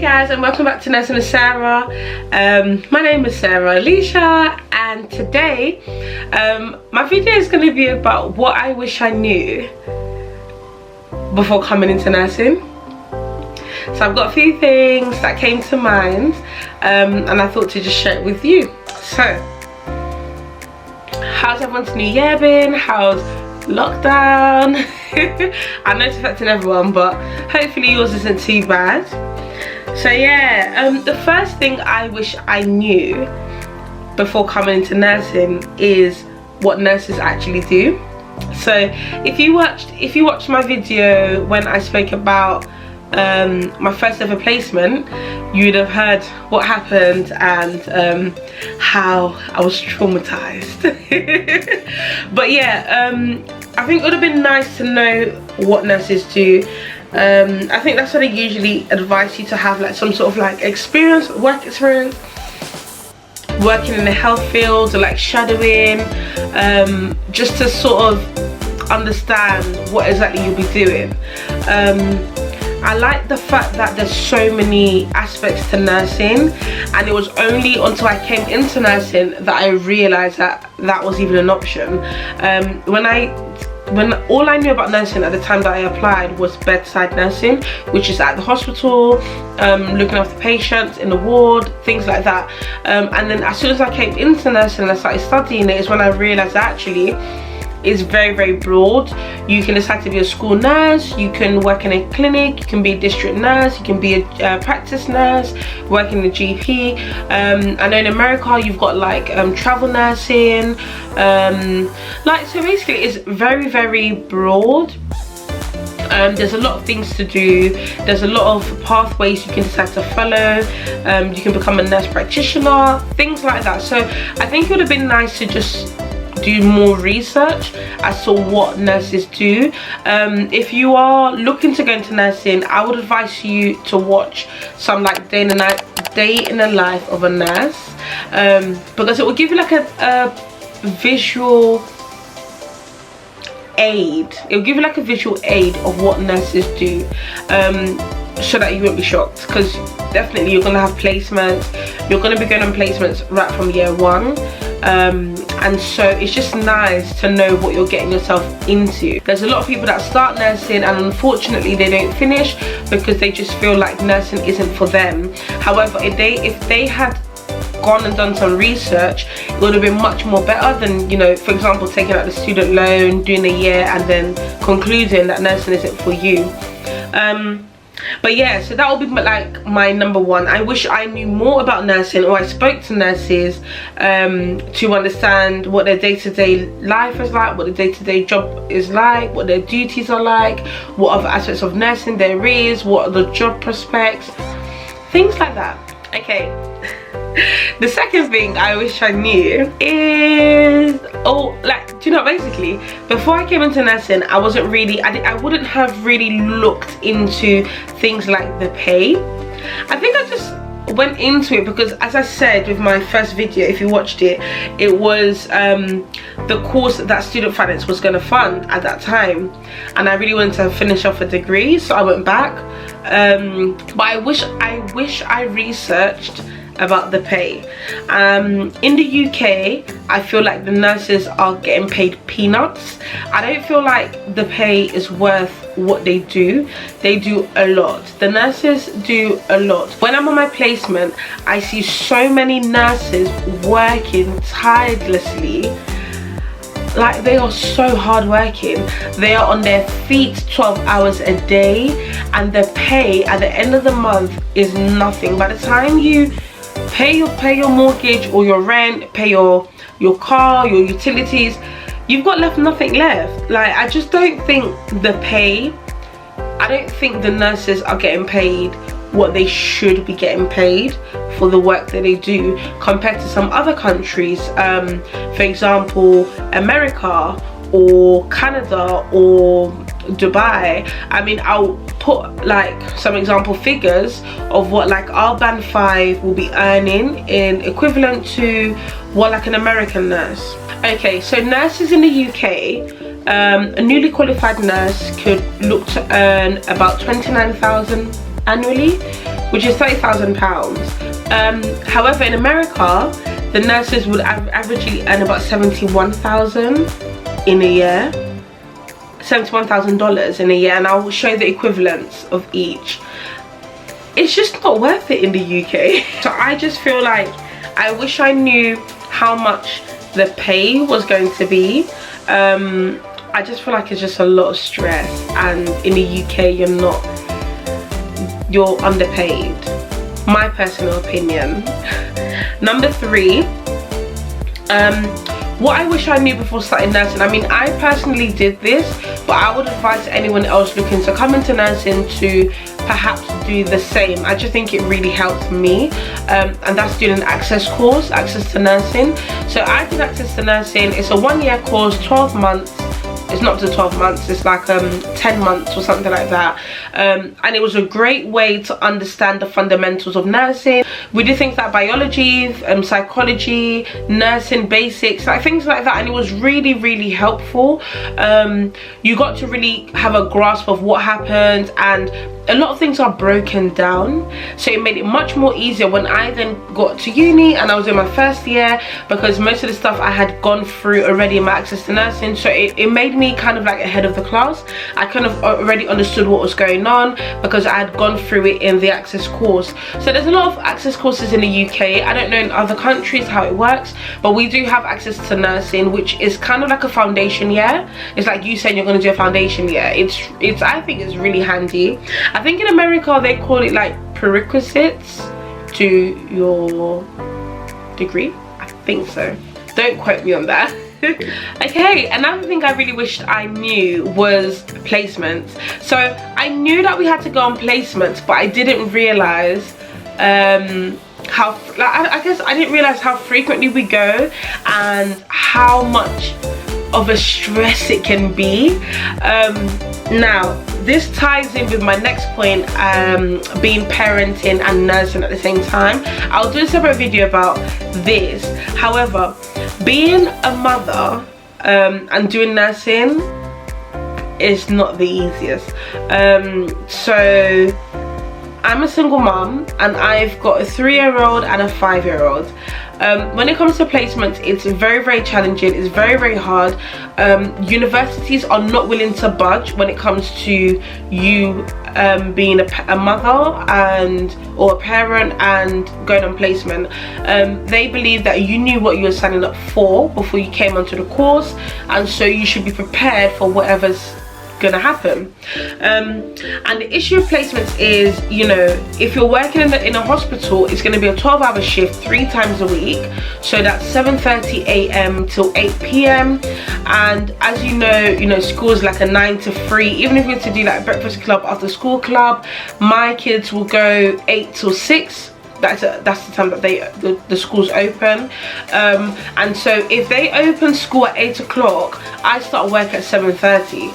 guys, and welcome back to Nursing with Sarah. My name is Sarah Alicia, and today my video is going to be about what I wish I knew before coming into nursing. So I've got a few things that came to mind, and I thought to just share it with you. So, how's everyone's new year been? How's lockdown? I know it's affecting everyone, but hopefully yours isn't too bad. So yeah, the first thing I wish I knew before coming into nursing is what nurses actually do. So if you watched my video when I spoke about my first ever placement, you'd have heard what happened and how I was traumatized. But yeah, I think it would have been nice to know what nurses do. I think that's what they usually advise you to have, like some sort of like work experience, working in the health field, or like shadowing, just to sort of understand what exactly you'll be doing. I like the fact that there's so many aspects to nursing, and it was only until I came into nursing that I realized that that was even an option. When all I knew about nursing at the time that I applied was bedside nursing, which is at the hospital, looking after patients in the ward, things like that. And then as soon as I came into nursing and I started studying it, is when I realized that actually it's very, very broad. You can decide to be a school nurse, you can work in a clinic, you can be a district nurse, you can be a practice nurse, working in a GP. I know in America you've got like travel nursing, so basically it's very, very broad. There's a lot of things to do, there's a lot of pathways you can decide to follow. You can become a nurse practitioner, things like that. So I think it would have been nice to just do more research as to what nurses do. If you are looking to go into nursing, I would advise you to watch some like day in the life of a nurse, because it will give you like a visual aid. It will give you like a visual aid of what nurses do, so that you won't be shocked, because definitely you're gonna have placements. You're gonna be going on placements right from year one. And so it's just nice to know what you're getting yourself into. There's a lot of people that start nursing and unfortunately they don't finish because they just feel like nursing isn't for them. However, if they had gone and done some research, it would have been much more better than, you know, for example, taking out the student loan, doing a year and then concluding that nursing isn't for you. But yeah, so that will be like my number one. I wish I knew more about nursing, or I spoke to nurses to understand what their day-to-day life is like, what the day-to-day job is like, what their duties are like, what other aspects of nursing there is, what are the job prospects, things like that. Okay. The second thing I wish I knew is, do you know, basically before I came into nursing, I wasn't really, I wouldn't have really looked into things like the pay. I think I just went into it because, as I said with my first video, if you watched it, it was the course that Student Finance was going to fund at that time, and I really wanted to finish off a degree, so I went back. But I wish I researched about the pay. In the UK, I feel like the nurses are getting paid peanuts. I don't feel like the pay is worth what they do. They do a lot. The nurses do a lot. When I'm on my placement, I see so many nurses working tirelessly. Like, they are so hard working. They are on their feet 12 hours a day, and the pay at the end of the month is nothing. By the time you pay your mortgage or your rent, pay your car, your utilities, you've got nothing left. Like, I just don't think the pay, I don't think the nurses are getting paid what they should be getting paid for the work that they do compared to some other countries, for example America or Canada or Dubai. I mean, I'll put like some example figures of what like our band 5 will be earning in equivalent to what like an American nurse. Okay, so nurses in the UK, a newly qualified nurse could look to earn about 29,000 annually, which is £30,000. However, in America, the nurses would averagely earn about $71,000 in a year. $71,000 in a year, and I'll show the equivalents of each. It's just not worth it in the UK. So I just feel like I wish I knew how much the pay was going to be. I just feel like it's just a lot of stress, and in the UK you're underpaid. My personal opinion. Number 3, what I wish I knew before starting nursing. I mean, I personally did this, but I would advise anyone else looking to come into nursing to perhaps do the same. I just think it really helped me, and that's doing an access course, Access to Nursing. So I did Access to Nursing. It's a 1-year course, 12 months. It's not to 12 months, it's like 10 months or something like that, and it was a great way to understand the fundamentals of nursing. We did things like biology, psychology, nursing basics, like things like that, and it was really, really helpful. You got to really have a grasp of what happened, and a lot of things are broken down, so it made it much more easier when I then got to uni and I was in my first year, because most of the stuff I had gone through already in my Access to Nursing. So it made me kind of like ahead of the class. I kind of already understood what was going on because I had gone through it in the Access course. So there's a lot of Access courses in the UK. I don't know in other countries how it works, but we do have Access to Nursing, which is kind of like a foundation year. It's like you saying you're going to do a foundation year. It's I think it's really handy. I think in America they call it like prerequisites to your degree. I think so. Don't quote me on that. Okay, another thing I really wished I knew was placements. So I knew that we had to go on placements, but I didn't realize how, like, I guess I didn't realize how frequently we go and how much of a stress it can be. Now this ties in with my next point, being parenting and nursing at the same time. I'll do a separate video about this. However, being a mother and doing nursing is not the easiest. So I'm a single mom and I've got a 3-year-old and a 5-year-old. When it comes to placements, it's very, very challenging. It's very, very hard. Universities are not willing to budge when it comes to you being a mother or a parent and going on placement. They believe that you knew what you were signing up for before you came onto the course, and so you should be prepared for whatever's gonna happen. And the issue of placements is, you know, if you're working in a hospital, it's going to be a 12-hour shift 3 times a week, so that's 7:30 a.m. till 8 p.m. and as you know, school is like a 9 to 3. Even if you're to do like breakfast club, after school club, my kids will go 8 till 6. That's the time that the school's open, and so if they open school at 8 o'clock, I start work at 7:30.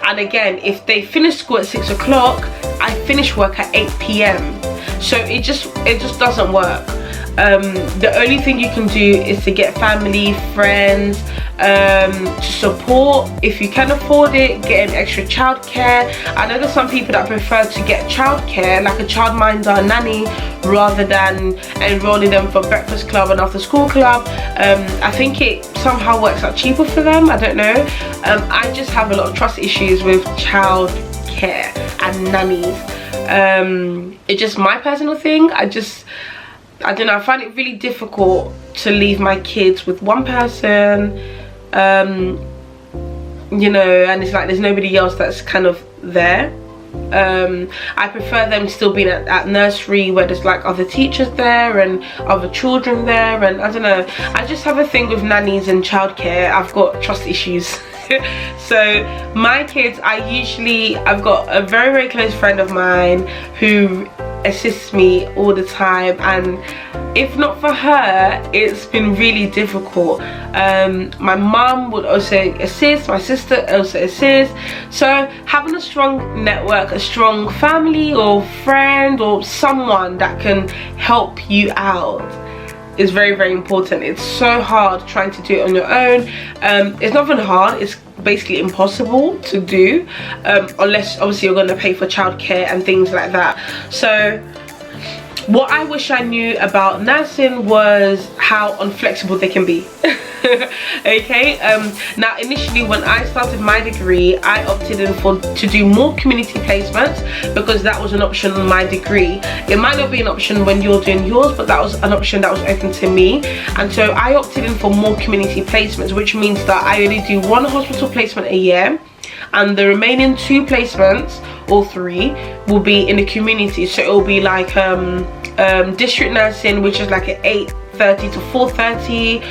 And again, if they finish school at 6 o'clock, I finish work at 8 p.m. So it just doesn't work. The only thing you can do is to get family, friends to support. If you can afford it, get an extra childcare. I know there's some people that prefer to get childcare, like a childminder, a nanny, rather than enrolling them for breakfast club and after school club. I think it somehow works out cheaper for them. I don't know. I just have a lot of trust issues with childcare and nannies. It's just my personal thing. I don't know, I find it really difficult to leave my kids with one person, you know, and it's like there's nobody else that's kind of there. I prefer them still being at nursery where there's like other teachers there and other children there, and I don't know, I just have a thing with nannies and childcare. I've got trust issues. So my kids, I've got a very, very close friend of mine who assists me all the time, and if not for her, it's been really difficult. My mum would also assist, my sister also assists. So having a strong network, a strong family or friend or someone that can help you out is very, very important. It's so hard trying to do it on your own. It's not even hard, it's basically impossible to do, unless obviously you're going to pay for childcare and things like that. So what I wish I knew about nursing was how unflexible they can be. Okay, now initially when I started my degree, I opted in to do more community placements because that was an option on my degree. It might not be an option when you're doing yours, but that was an option that was open to me, and so I opted in for more community placements, which means that I only do 1 hospital placement a year, and the remaining 2 placements or 3 will be in the community. So it will be like district nursing, which is like an 8:30 to 4:30,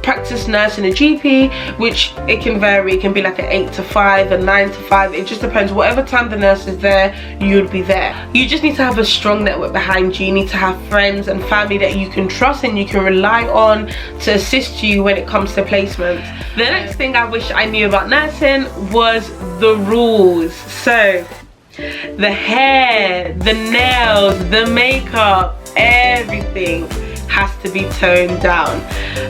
practice nurse in a GP, which it can vary. It can be like an 8 to 5, a 9 to 5. It just depends. Whatever time the nurse is there, you'll be there. You just need to have a strong network behind you. You need to have friends and family that you can trust and you can rely on to assist you when it comes to placements. The next thing I wish I knew about nursing was the rules. So the hair, the nails, the makeup, everything has to be toned down.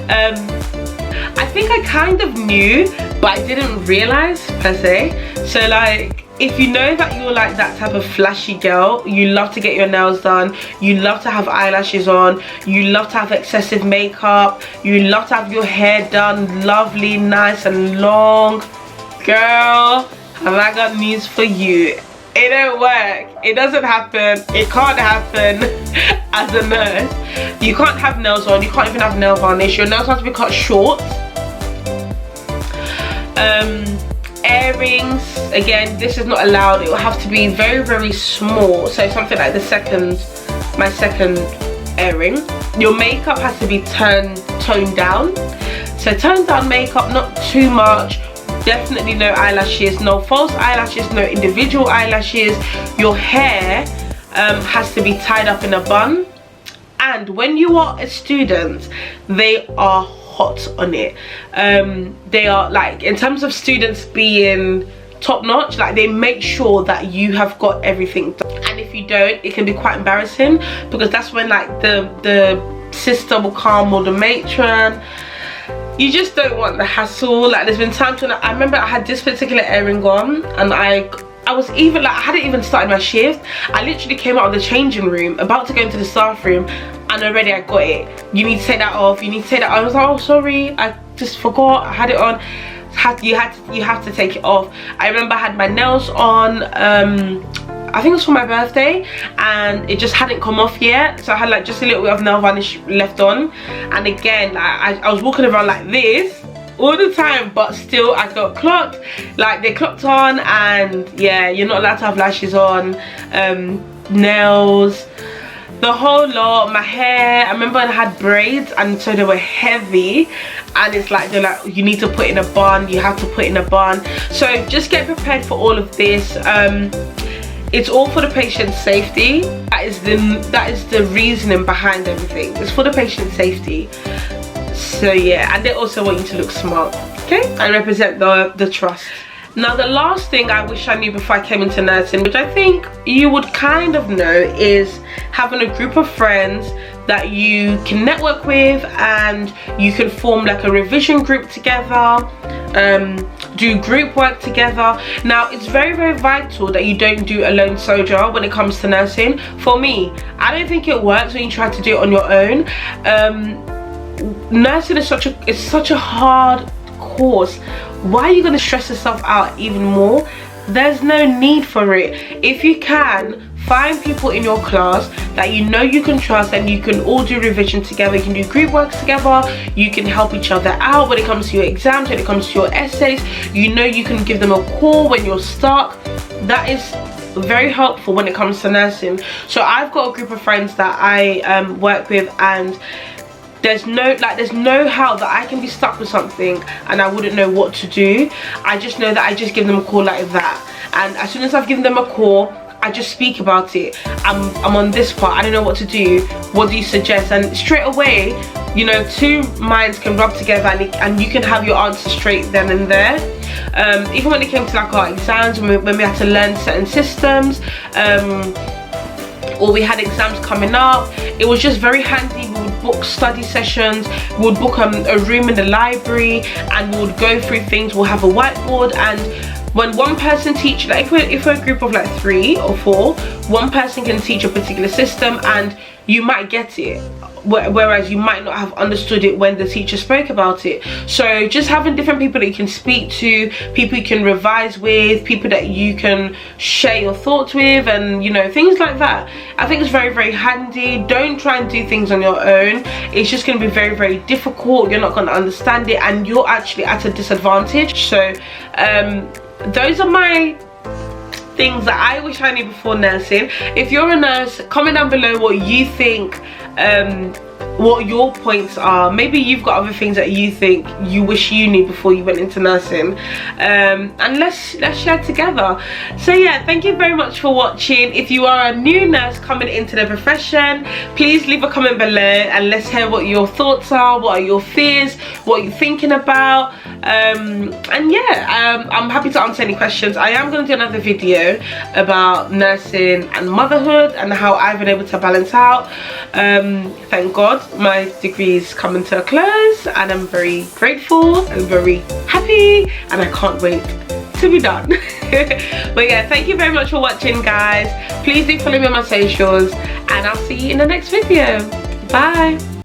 I think I kind of knew, but I didn't realize per se. So like, if you know that you're like that type of flashy girl, you love to get your nails done, you love to have eyelashes on, you love to have excessive makeup, you love to have your hair done lovely, nice and long, girl, have I got news for you. It don't work. It doesn't happen. It can't happen as a nurse. You can't have nails on. You can't even have nail varnish. Your nails have to be cut short. Earrings, again, this is not allowed. It will have to be very, very small. So something like my second earring. Your makeup has to be toned down. So toned down makeup, not too much. Definitely no eyelashes, no false eyelashes, no individual eyelashes. Your hair has to be tied up in a bun, and when you are a student, they are hot on it. They are, like, in terms of students being top notch, like they make sure that you have got everything done, and if you don't, it can be quite embarrassing, because that's when like the sister will come, or the matron. You just don't want the hassle. Like, there's been times when I remember I had this particular earring on, and I was even like, I hadn't even started my shift. I literally came out of the changing room, about to go into the staff room, and already I got it. You need to take that off. You need to take that off. I was like, oh sorry, I just forgot. I had it on. You have to take it off. I remember I had my nails on. I think it was for my birthday, and it just hadn't come off yet, so I had like just a little bit of nail varnish left on, and again like, I was walking around like this all the time, but still I got clocked. Like, they clocked on, and yeah, you're not allowed to have lashes on, nails, the whole lot. My hair, I remember I had braids, and so they were heavy, and it's like, they're like, you need to put in a bun, you have to put in a bun. So just get prepared for all of this. It's all for the patient's safety. That is the reasoning behind everything. It's for the patient's safety. So yeah, and they also want you to look smart, okay, and represent the trust. Now, the last thing I wish I knew before I came into nursing, which I think you would kind of know, is having a group of friends that you can network with, and you can form like a revision group together, do group work together. Now, it's very, very vital that you don't do a lone soldier when it comes to nursing. For me, I don't think it works when you try to do it on your own. Nursing is such a hard course. Why are you going to stress yourself out even more? There's no need for it. If you can, find people in your class that you know you can trust, and you can all do revision together. You can do group works together. You can help each other out when it comes to your exams, when it comes to your essays. You know, you can give them a call when you're stuck. That is very helpful when it comes to nursing. So I've got a group of friends that I work with, and there's no how that I can be stuck with something and I wouldn't know what to do. I just know that I just give them a call like that, and as soon as I've given them a call, I just speak about it. I'm on this part, I don't know what to do, what do you suggest? And straight away, you know, two minds can rub together, and you can have your answer straight then and there. Even when it came to like our exams, when we had to learn certain systems, or we had exams coming up, it was just very handy. We would book study sessions, we would book a room in the library, and we would go through things. We'll have a whiteboard, and when one person teaches, like if we're a group of like 3 or 4, one person can teach a particular system and you might get it, whereas you might not have understood it when the teacher spoke about it. So just having different people that you can speak to, people you can revise with, people that you can share your thoughts with, and you know, things like that, I think it's very, very handy. Don't try and do things on your own. It's just going to be very, very difficult. You're not going to understand it, and you're actually at a disadvantage. So those are my things that I wish I knew before nursing. If you're a nurse, comment down below what you think, what your points are. Maybe you've got other things that you think you wish you knew before you went into nursing, and let's share together. So yeah, thank you very much for watching. If you are a new nurse coming into the profession, please leave a comment below and let's hear what your thoughts are, what are your fears, what you're thinking about, and yeah, I'm happy to answer any questions. I am going to do another video about nursing and motherhood and how I've been able to balance out. Thank God my degree is coming to a close, and I'm very grateful and very happy, and I can't wait to be done. But yeah, thank you very much for watching, guys. Please do follow me on my socials, and I'll see you in the next video. Bye.